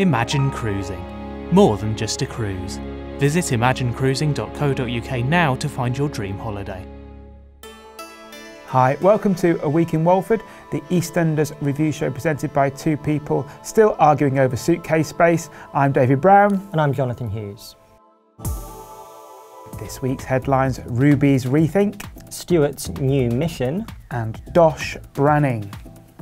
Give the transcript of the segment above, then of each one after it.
Imagine cruising. More than just a cruise. Visit imaginecruising.co.uk now to find your dream holiday. Hi, welcome to A Week in Walford, the EastEnders review show presented by two people still arguing over suitcase space. I'm David Brown. And I'm Jonathan Hughes. This week's headlines: Ruby's rethink, Stuart's new mission, and Dosh Branning.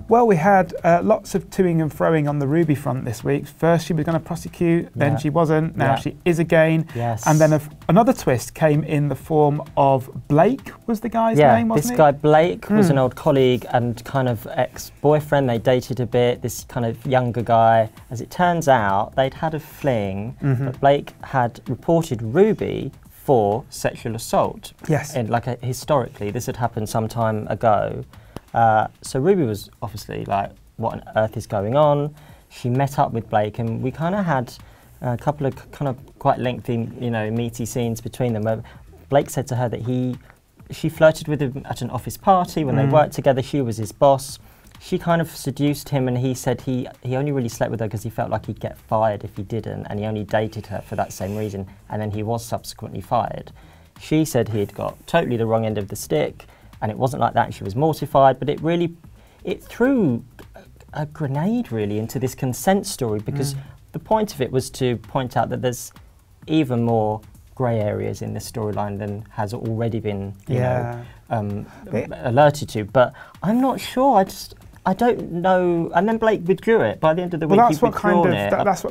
Well, we had lots of toing and froing on the Ruby front this week. First she was going to prosecute, then she wasn't, now she is again. Yes. And then another twist came in the form of Blake was the guy's name, wasn't this it? guy Blake was an old colleague and kind of ex-boyfriend. They dated a bit, this kind of younger guy. As it turns out, they'd had a fling, but Blake had reported Ruby for sexual assault. Yes. And historically, this had happened some time ago. So Ruby was obviously like, what on earth is going on? She met up with Blake and we kind of had a couple of kind of quite lengthy, meaty scenes between them where Blake said to her that she flirted with him at an office party when they worked together. She was his boss. She kind of seduced him and he said he only really slept with her because he felt like he'd get fired if he didn't, and he only dated her for that same reason, and then he was subsequently fired. She said he'd got totally the wrong end of the stick, and it wasn't like that, and she was mortified, but it threw a grenade really into this consent story, because the point of it was to point out that there's even more grey areas in this storyline than has already been alerted to. But I'm not sure, I don't know. And then Blake withdrew it. By the end of the week, that's what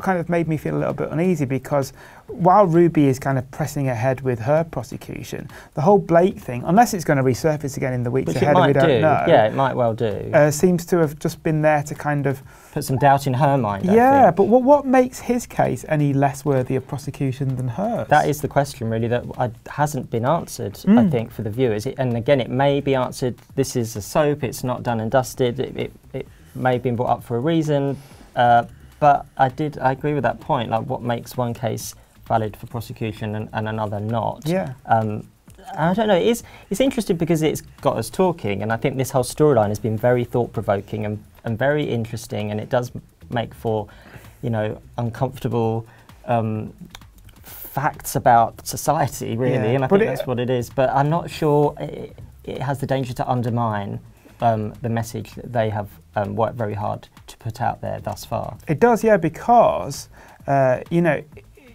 kind of made me feel a little bit uneasy, because while Ruby is kind of pressing ahead with her prosecution, the whole Blake thing, unless it's going to resurface again in the weeks ahead, and we don't know. Yeah, it might well do. Seems to have just been there to kind of put some doubt in her mind. Yeah, I think. but what makes his case any less worthy of prosecution than hers? That is the question, really, that hasn't been answered, I think, for the viewers. And again, it may be answered, this is a soap, it's not done and dusted, it may have been brought up for a reason, but I agree with that point, like what makes one case valid for prosecution and another not. Yeah. I don't know, it's interesting because it's got us talking, and I think this whole storyline has been very thought-provoking and very interesting, and it does make for, uncomfortable facts about society, really, and I think that's what it is. But I'm not sure it has the danger to undermine the message that they have worked very hard to put out there thus far. It does, yeah, because,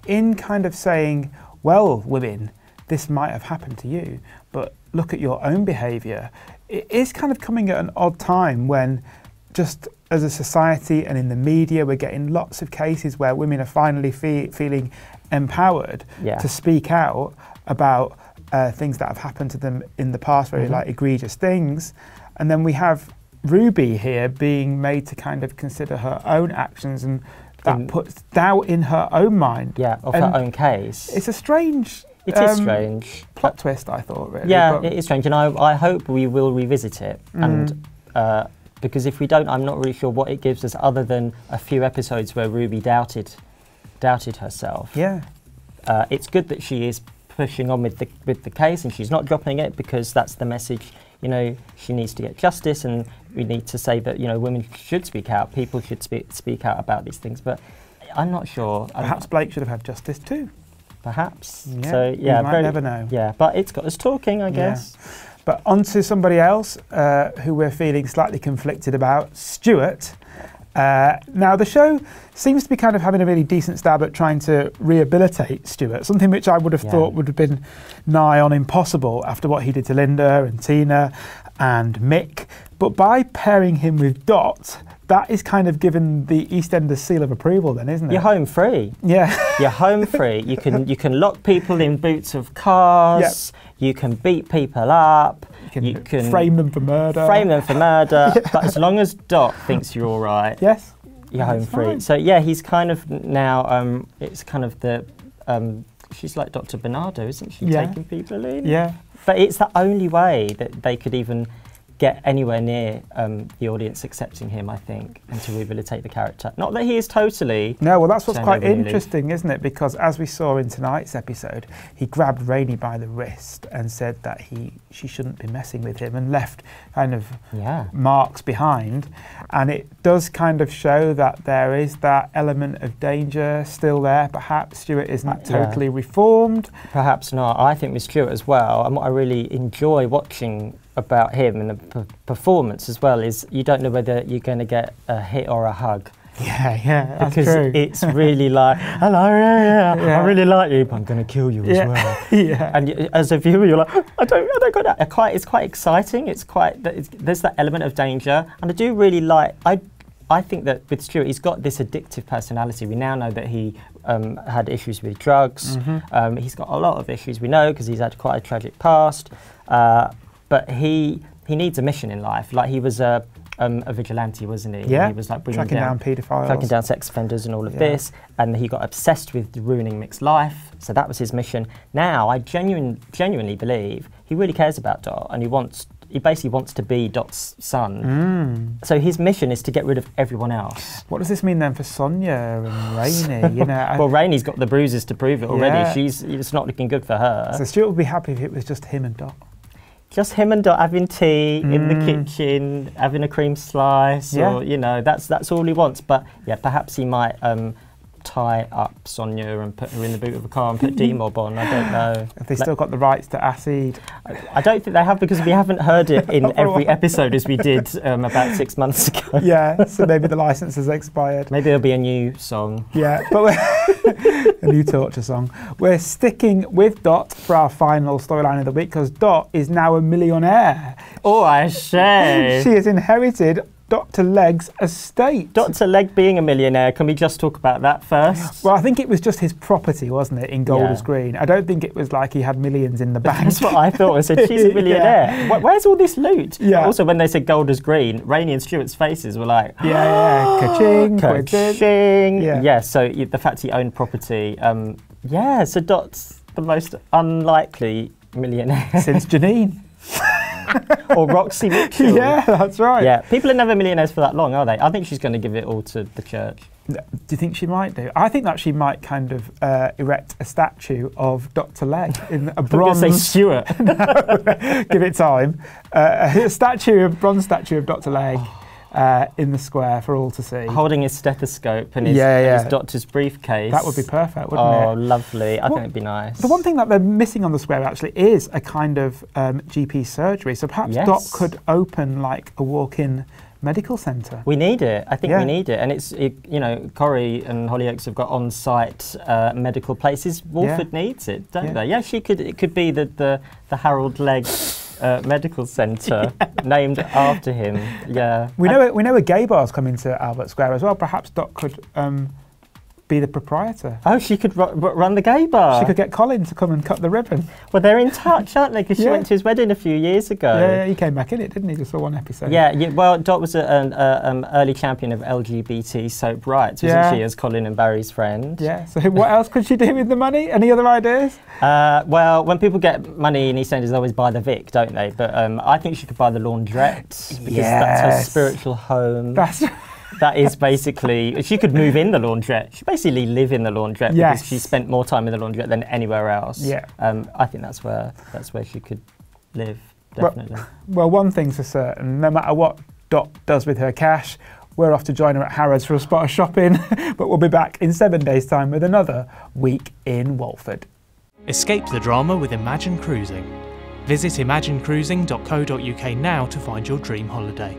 in kind of saying, well, women, this might have happened to you, but look at your own behaviour, it is kind of coming at an odd time when, just as a society and in the media, we're getting lots of cases where women are finally feeling empowered to speak out about things that have happened to them in the past, very like egregious things. And then we have Ruby here being made to kind of consider her own actions, and that puts doubt in her own mind. Yeah, of her own case. It's a strange... It is strange. Plot twist, I thought, really. Yeah, it is strange, and I hope we will revisit it. And because if we don't, I'm not really sure what it gives us, other than a few episodes where Ruby doubted herself. Yeah. It's good that she is pushing on with the case, and she's not dropping it, because that's the message. She needs to get justice, and we need to say that women should speak out, people should speak out about these things. But I'm not sure. Perhaps Blake should have had justice too. Perhaps. Yeah, so yeah, we might never know. Yeah, but it's got us talking, I guess. But on to somebody else who we're feeling slightly conflicted about, Stuart. Now, the show seems to be kind of having a really decent stab at trying to rehabilitate Stuart, something which I would have thought would have been nigh on impossible after what he did to Linda and Tina and Mick. But by pairing him with Dot, that is kind of given the EastEnders seal of approval then, isn't it? You're home free. Yeah. You're home free. You can lock people in boots of cars. You can beat people up. You can frame them for murder. Frame them for murder. But as long as Dot thinks you're all right, you're home free. Fine. So yeah, he's kind of now. It's kind of the. She's like Dr. Bernardo, isn't she? Taking people in. Yeah. But it's the only way that they could even get anywhere near the audience accepting him, I think, and to rehabilitate the character. Not that he is totally... No, well, that's what's turned quite over a new leaf. interesting, isn't it? Because as we saw in tonight's episode, he grabbed Rainey by the wrist and said that she shouldn't be messing with him, and left kind of marks behind. And it does kind of show that there is that element of danger still there. Perhaps Stuart isn't totally reformed. Perhaps not. I think with Stuart as well, and what I really enjoy watching about him and the performance as well is you don't know whether you're going to get a hit or a hug. Yeah, that's because true. It's really like, hello, I really like you, but I'm going to kill you as well. And as a viewer, you're like, I don't got that. It's quite exciting. There's that element of danger, and I do really like. I think that with Stuart, he's got this addictive personality. We now know that he had issues with drugs. He's got a lot of issues, we know, because he's had quite a tragic past. But he needs a mission in life. Like, he was a vigilante, wasn't he? Yeah, he was like tracking down paedophiles. Tracking down sex offenders and all of this. And he got obsessed with ruining Mick's life. So that was his mission. Now, I genuinely believe he really cares about Dot, and he basically wants to be Dot's son. So his mission is to get rid of everyone else. What does this mean then for Sonia and Rainey? You know, well, Rainey's got the bruises to prove it already. It's not looking good for her. So Stuart would be happy if it was just him and Dot. Just him and Dot having tea in the kitchen, having a cream slice, or, you know, that's all he wants. But yeah, perhaps he might tie up Sonia and put her in the boot of a car and put D-Mob on. I don't know. Have they still got the rights to acid? I don't think they have, because we haven't heard it in every episode as we did about 6 months ago. Yeah, so maybe the licence has expired. Maybe there'll be a new song. Yeah, but a new torture song. We're sticking with Dot for our final storyline of the week, because Dot is now a millionaire. Oh, I say. She has inherited Dr. Legg's estate. Dr. Legg being a millionaire, can we just talk about that first? Well, I think it was just his property, wasn't it, in Golders Green? I don't think it was like he had millions in the bank. That's what I thought. I said, she's a millionaire. Where's all this loot? Yeah. Also, when they said Golders Green, Rainey and Stuart's faces were like, ka-ching, ka-ching. Yeah, so the fact he owned property. So Dot's the most unlikely millionaire. Since Janine. Or Roxy Mitchell. Yeah, that's right. Yeah, people are never millionaires for that long, are they? I think she's going to give it all to the church. Do you think she might do? I think that she might kind of erect a statue of Dr. Legg in a bronze. I'm going to say Stuart. No, give it time. A bronze statue of Dr. Legg. In the square for all to see. Holding his stethoscope and his doctor's briefcase. That would be perfect, wouldn't it? Oh, lovely. I think it'd be nice. The one thing that they're missing on the square actually is a kind of GP surgery. So perhaps Dot could open like a walk-in medical centre. We need it. I think we need it. And you know, Corrie and Hollyoaks have got on-site medical places. Walford needs it, don't they? Yeah, it could be the Harold Legg medical centre named after him. Yeah, we know a gay bar's coming to Albert Square as well. Perhaps Dot could be the proprietor. Oh, she could run the gay bar. She could get Colin to come and cut the ribbon. Well, they're in touch, aren't they? Because she went to his wedding a few years ago. Yeah, he came back in it, didn't he? Just for one episode. Yeah. Well, Dot was an early champion of LGBT soap rights, wasn't she, as Colin and Barry's friend? Yeah. So what else could she do with the money? Any other ideas? Well, when people get money in EastEnders, they always buy the Vic, don't they? But I think she could buy the laundrette, because that's her spiritual home. That is basically, she could move in the laundrette. She basically live in the laundrette because she spent more time in the laundrette than anywhere else. Yeah. I think that's where she could live, definitely. Well, one thing's for certain, no matter what Dot does with her cash, we're off to join her at Harrods for a spot of shopping, but we'll be back in 7 days' time with another week in Walford. Escape the drama with Imagine Cruising. Visit imaginecruising.co.uk now to find your dream holiday.